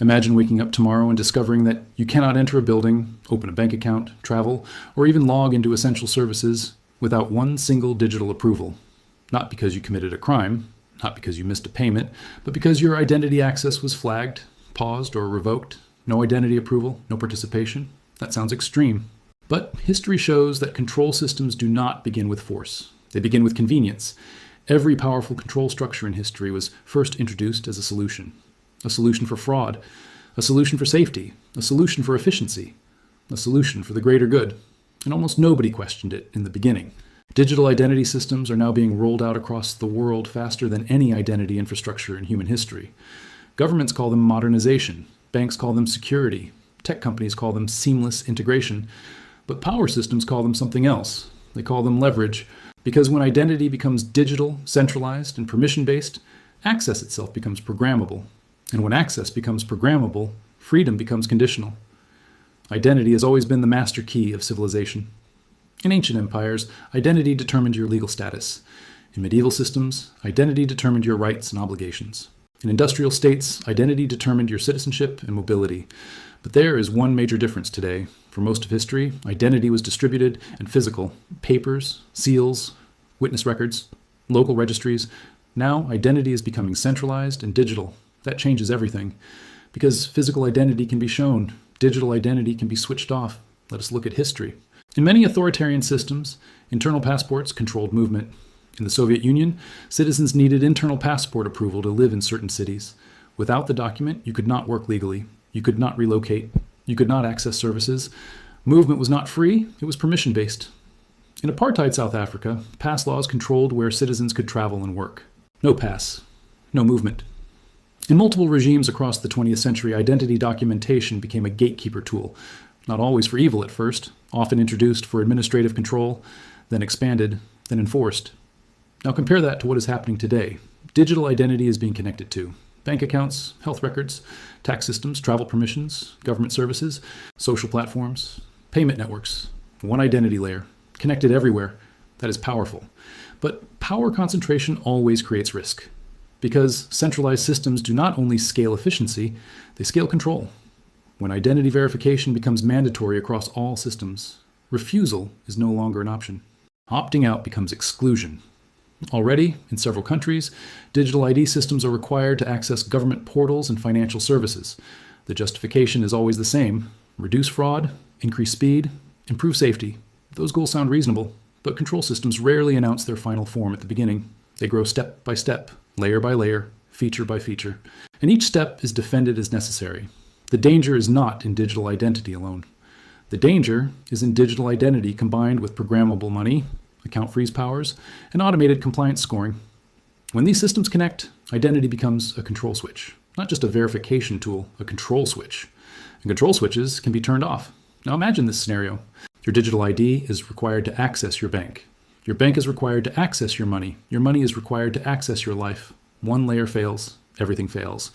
Imagine waking up tomorrow and discovering that you cannot enter a building, open a bank account, travel, or even log into essential services without one single digital approval. Not because you committed a crime, not because you missed a payment, but because your identity access was flagged, paused, or revoked. No identity approval, no participation. That sounds extreme. But history shows that control systems do not begin with force. They begin with convenience. Every powerful control structure in history was first introduced as a solution. A solution for fraud, a solution for safety, a solution for efficiency, a solution for the greater good. And almost nobody questioned it in the beginning. Digital identity systems are now being rolled out across the world faster than any identity infrastructure in human history. Governments call them modernization. Banks call them security. Tech companies call them seamless integration. But power systems call them something else. They call them leverage. Because when identity becomes digital, centralized, and permission-based, access itself becomes programmable. And when access becomes programmable, freedom becomes conditional. Identity has always been the master key of civilization. In ancient empires, identity determined your legal status. In medieval systems, identity determined your rights and obligations. In industrial states, identity determined your citizenship and mobility. But there is one major difference today. For most of history, identity was distributed and physical. Papers, seals, witness records, local registries. Now, identity is becoming centralized and digital. That changes everything. Because physical identity can be shown, digital identity can be switched off. Let us look at history. In many authoritarian systems, internal passports controlled movement. In the Soviet Union, citizens needed internal passport approval to live in certain cities. Without the document, you could not work legally. You could not relocate. You could not access services. Movement was not free, it was permission-based. In apartheid South Africa, pass laws controlled where citizens could travel and work. No pass, no movement. In multiple regimes across the 20th century, identity documentation became a gatekeeper tool. Not always for evil at first, often introduced for administrative control, then expanded, then enforced. Now compare that to what is happening today. Digital identity is being connected to bank accounts, health records, tax systems, travel permissions, government services, social platforms, payment networks. One identity layer, connected everywhere. That is powerful. But power concentration always creates risk. Because centralized systems do not only scale efficiency, they scale control. When identity verification becomes mandatory across all systems, refusal is no longer an option. Opting out becomes exclusion. Already, in several countries, digital ID systems are required to access government portals and financial services. The justification is always the same: reduce fraud, increase speed, improve safety. Those goals sound reasonable, but control systems rarely announce their final form at the beginning. They grow step by step, layer by layer, feature by feature. And each step is defended as necessary. The danger is not in digital identity alone. The danger is in digital identity combined with programmable money, account freeze powers, and automated compliance scoring. When these systems connect, identity becomes a control switch. Not just a verification tool, a control switch. And control switches can be turned off. Now imagine this scenario. Your digital ID is required to access your bank. Your bank is required to access your money. Your money is required to access your life. One layer fails, everything fails.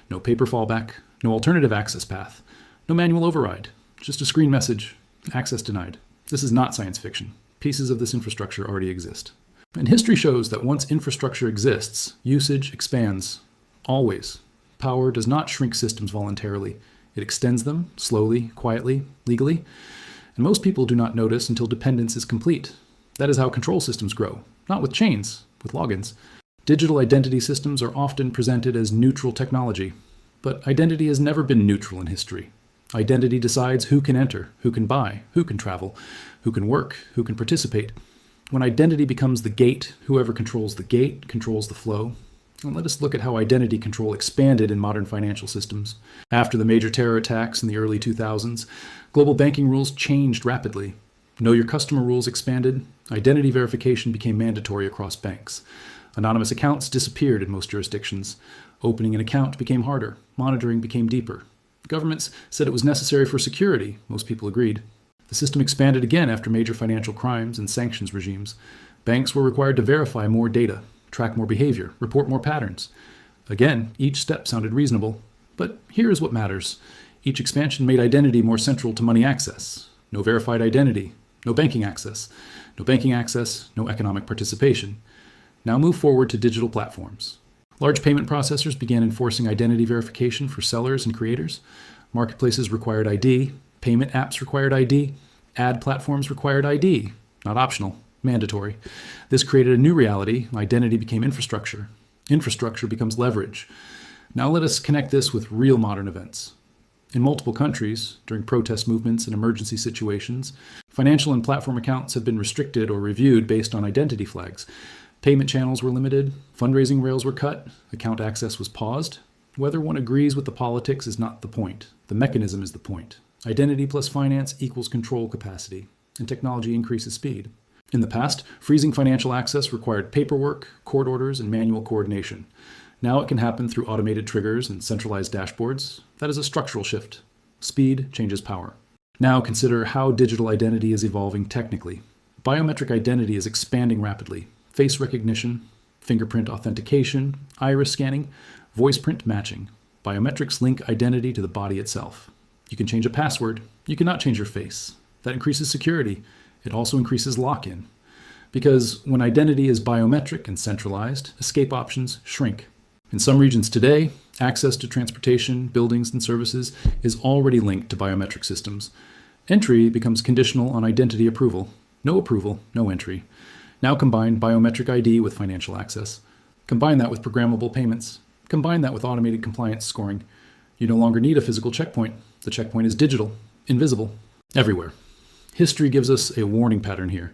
No paper fallback, no alternative access path, no manual override, just a screen message, access denied. This is not science fiction. Pieces of this infrastructure already exist. And history shows that once infrastructure exists, usage expands. Always. Power does not shrink systems voluntarily. It extends them, slowly, quietly, legally. And most people do not notice until dependence is complete. That is how control systems grow, not with chains, with logins. Digital identity systems are often presented as neutral technology, but identity has never been neutral in history. Identity decides who can enter, who can buy, who can travel, who can work, who can participate. When identity becomes the gate, whoever controls the gate controls the flow. And let us look at how identity control expanded in modern financial systems. After the major terror attacks in the early 2000s, global banking rules changed rapidly. Know Your Customer rules expanded. Identity verification became mandatory across banks. Anonymous accounts disappeared in most jurisdictions. Opening an account became harder. Monitoring became deeper. Governments said it was necessary for security. Most people agreed. The system expanded again after major financial crimes and sanctions regimes. Banks were required to verify more data, track more behavior, report more patterns. Again, each step sounded reasonable. But here is what matters. Each expansion made identity more central to money access. No verified identity. No banking access. No banking access, no economic participation. Now move forward to digital platforms. Large payment processors began enforcing identity verification for sellers and creators. Marketplaces required ID. Payment apps required ID. Ad platforms required ID. Not optional, mandatory. This created a new reality. Identity became infrastructure. Infrastructure becomes leverage. Now let us connect this with real modern events. In multiple countries, during protest movements and emergency situations, financial and platform accounts have been restricted or reviewed based on identity flags. Payment channels were limited, fundraising rails were cut, account access was paused. Whether one agrees with the politics is not the point. The mechanism is the point. Identity plus finance equals control capacity, and technology increases speed. In the past, freezing financial access required paperwork, court orders, and manual coordination. Now it can happen through automated triggers and centralized dashboards. That is a structural shift. Speed changes power. Now consider how digital identity is evolving technically. Biometric identity is expanding rapidly. Face recognition, fingerprint authentication, iris scanning, voice print matching. Biometrics link identity to the body itself. You can change a password. You cannot change your face. That increases security. It also increases lock-in. Because when identity is biometric and centralized, escape options shrink. In some regions today, access to transportation, buildings, and services is already linked to biometric systems. Entry becomes conditional on identity approval. No approval, no entry. Now combine biometric ID with financial access. Combine that with programmable payments. Combine that with automated compliance scoring. You no longer need a physical checkpoint. The checkpoint is digital, invisible, everywhere. History gives us a warning pattern here.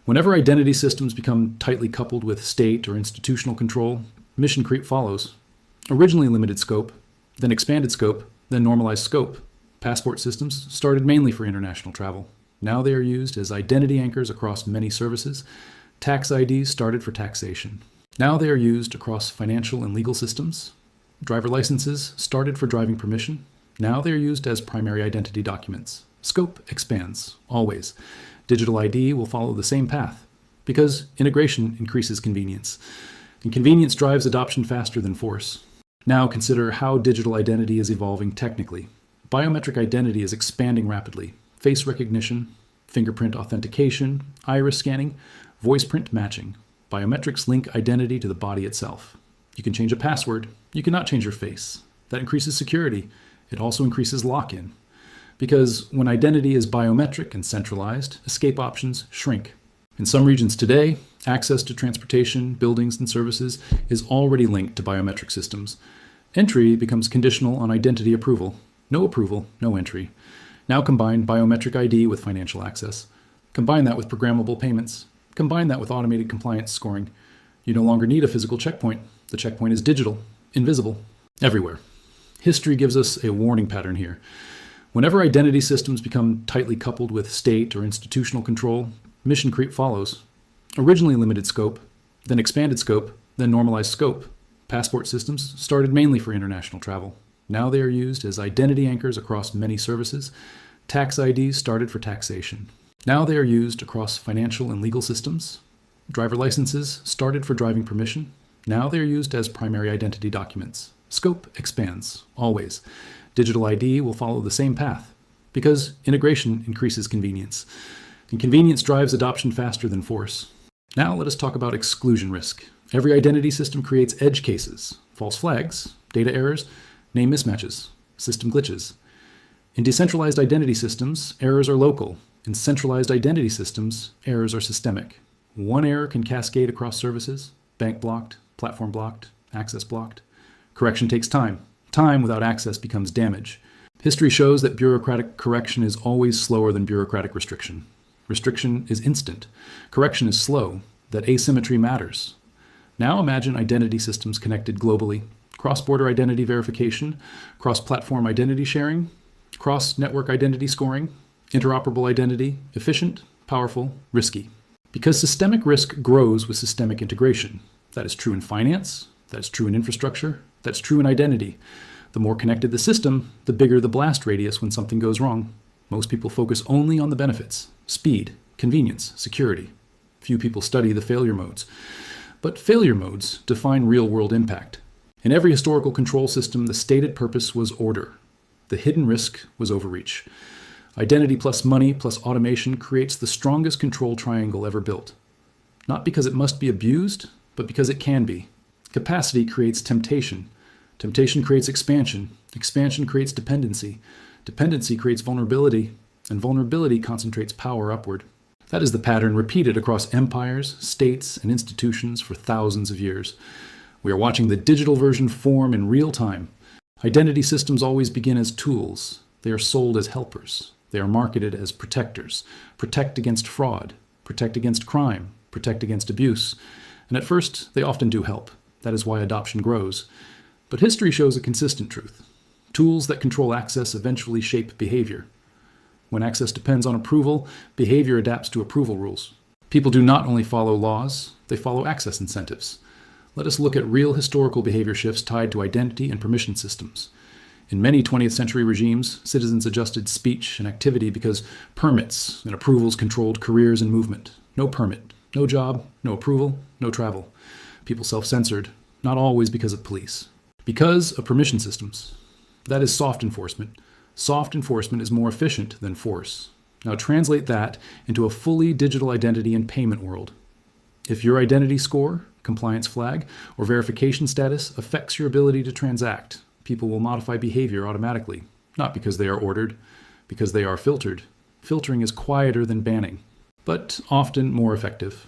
Whenever identity systems become tightly coupled with state or institutional control, mission creep follows. Originally limited scope, then expanded scope, then normalized scope. Passport systems started mainly for international travel. Now they are used as identity anchors across many services. Tax IDs started for taxation. Now they are used across financial and legal systems. Driver licenses started for driving permission. Now they are used as primary identity documents. Scope expands, always. Digital ID will follow the same path, because integration increases convenience. And convenience drives adoption faster than force. Now consider how digital identity is evolving technically. Biometric identity is expanding rapidly. Face recognition, fingerprint authentication, iris scanning, voice print matching. Biometrics link identity to the body itself. You can change a password. You cannot change your face. That increases security. It also increases lock-in. Because when identity is biometric and centralized, escape options shrink. In some regions today, access to transportation, buildings, and services is already linked to biometric systems. Entry becomes conditional on identity approval. No approval, no entry. Now combine biometric ID with financial access. Combine that with programmable payments. Combine that with automated compliance scoring. You no longer need a physical checkpoint. The checkpoint is digital, invisible, everywhere. History gives us a warning pattern here. Whenever identity systems become tightly coupled with state or institutional control, mission creep follows. Originally limited scope, then expanded scope, then normalized scope. Passport systems started mainly for international travel. Now they are used as identity anchors across many services. Tax IDs started for taxation. Now they are used across financial and legal systems. Driver licenses started for driving permission. Now they are used as primary identity documents. Scope expands, always. Digital ID will follow the same path, because integration increases convenience. And convenience drives adoption faster than force. Now let us talk about exclusion risk. Every identity system creates edge cases, false flags, data errors, name mismatches, system glitches. In decentralized identity systems, errors are local. In centralized identity systems, errors are systemic. One error can cascade across services: bank blocked, platform blocked, access blocked. Correction takes time. Time without access becomes damage. History shows that bureaucratic correction is always slower than bureaucratic restriction. Restriction is instant. Correction is slow. That asymmetry matters. Now imagine identity systems connected globally. Cross-border identity verification, cross-platform identity sharing, cross-network identity scoring, interoperable identity, efficient, powerful, risky. Because systemic risk grows with systemic integration. That is true in finance, that's true in infrastructure, that's true in identity. The more connected the system, the bigger the blast radius when something goes wrong. Most people focus only on the benefits: speed, convenience, security. Few people study the failure modes. But failure modes define real-world impact. In every historical control system, the stated purpose was order. The hidden risk was overreach. Identity plus money plus automation creates the strongest control triangle ever built. Not because it must be abused, but because it can be. Capacity creates temptation. Temptation creates expansion. Expansion creates dependency. Dependency creates vulnerability, and vulnerability concentrates power upward. That is the pattern repeated across empires, states, and institutions for thousands of years. We are watching the digital version form in real time. Identity systems always begin as tools. They are sold as helpers. They are marketed as protectors. Protect against fraud. Protect against crime. Protect against abuse. And at first, they often do help. That is why adoption grows. But history shows a consistent truth. Tools that control access eventually shape behavior. When access depends on approval, behavior adapts to approval rules. People do not only follow laws, they follow access incentives. Let us look at real historical behavior shifts tied to identity and permission systems. In many 20th century regimes, citizens adjusted speech and activity because permits and approvals controlled careers and movement. No permit, no job, no approval, no travel. People self-censored, not always because of police. Because of permission systems. That is soft enforcement. Soft enforcement is more efficient than force. Now translate that into a fully digital identity and payment world. If your identity score, compliance flag, or verification status affects your ability to transact, people will modify behavior automatically, not because they are ordered, because they are filtered. Filtering is quieter than banning, but often more effective.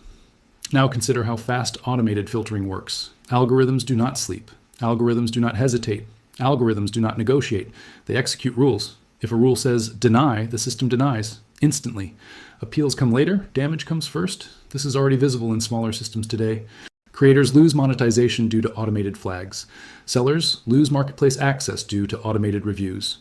Now consider how fast automated filtering works. Algorithms do not sleep. Algorithms do not hesitate. Algorithms do not negotiate. They execute rules. If a rule says deny, the system denies instantly. Appeals come later, damage comes first. This is already visible in smaller systems today. Creators lose monetization due to automated flags. Sellers lose marketplace access due to automated reviews.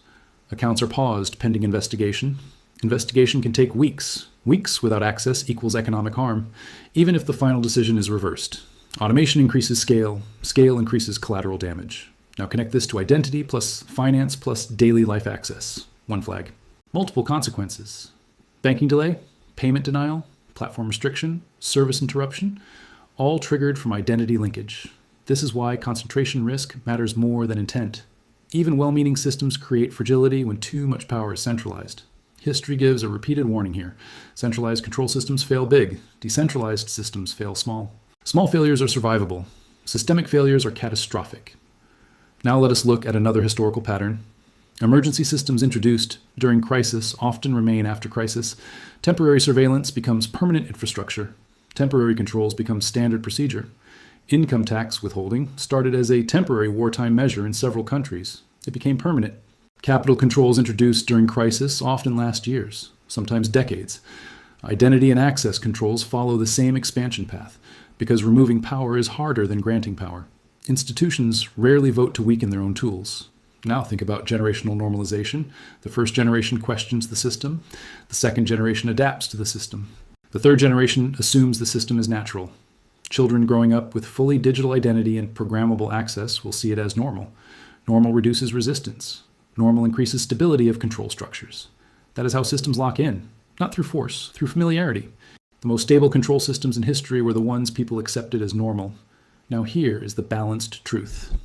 Accounts are paused pending investigation. Investigation can take weeks. Weeks without access equals economic harm, even if the final decision is reversed. Automation increases scale. Scale increases collateral damage. Now connect this to identity plus finance plus daily life access. One flag. Multiple consequences. Banking delay, payment denial, platform restriction, service interruption, all triggered from identity linkage. This is why concentration risk matters more than intent. Even well-meaning systems create fragility when too much power is centralized. History gives a repeated warning here. Centralized control systems fail big. Decentralized systems fail small. Small failures are survivable. Systemic failures are catastrophic. Now let us look at another historical pattern. Emergency systems introduced during crisis often remain after crisis. Temporary surveillance becomes permanent infrastructure. Temporary controls become standard procedure. Income tax withholding started as a temporary wartime measure in several countries. It became permanent. Capital controls introduced during crisis often last years, sometimes decades. Identity and access controls follow the same expansion path, because removing power is harder than granting power. Institutions rarely vote to weaken their own tools. Now think about generational normalization. The first generation questions the system. The second generation adapts to the system. The third generation assumes the system is natural. Children growing up with fully digital identity and programmable access will see it as normal. Normal reduces resistance. Normal increases stability of control structures. That is how systems lock in, not through force, through familiarity. The most stable control systems in history were the ones people accepted as normal. Now here is the balanced truth.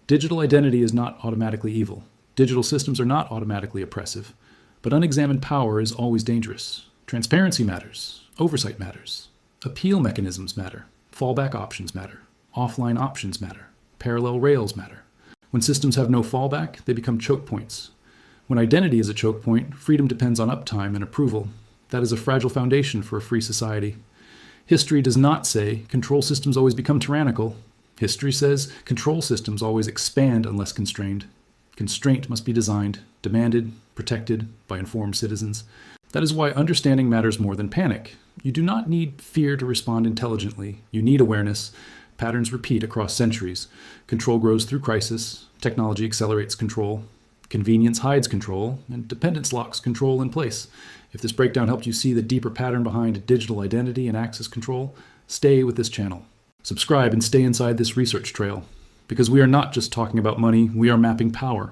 Digital identity is not automatically evil. Digital systems are not automatically oppressive. But unexamined power is always dangerous. Transparency matters. Oversight matters. Appeal mechanisms matter. Fallback options matter. Offline options matter. Parallel rails matter. When systems have no fallback, they become choke points. When identity is a choke point, freedom depends on uptime and approval. That is a fragile foundation for a free society. History does not say control systems always become tyrannical. History says control systems always expand unless constrained. Constraint must be designed, demanded, protected by informed citizens. That is why understanding matters more than panic. You do not need fear to respond intelligently. You need awareness. Patterns repeat across centuries. Control grows through crisis. Technology accelerates control. Convenience hides control, and dependence locks control in place. If this breakdown helped you see the deeper pattern behind digital identity and access control, stay with this channel. Subscribe and stay inside this research trail. Because we are not just talking about money, we are mapping power.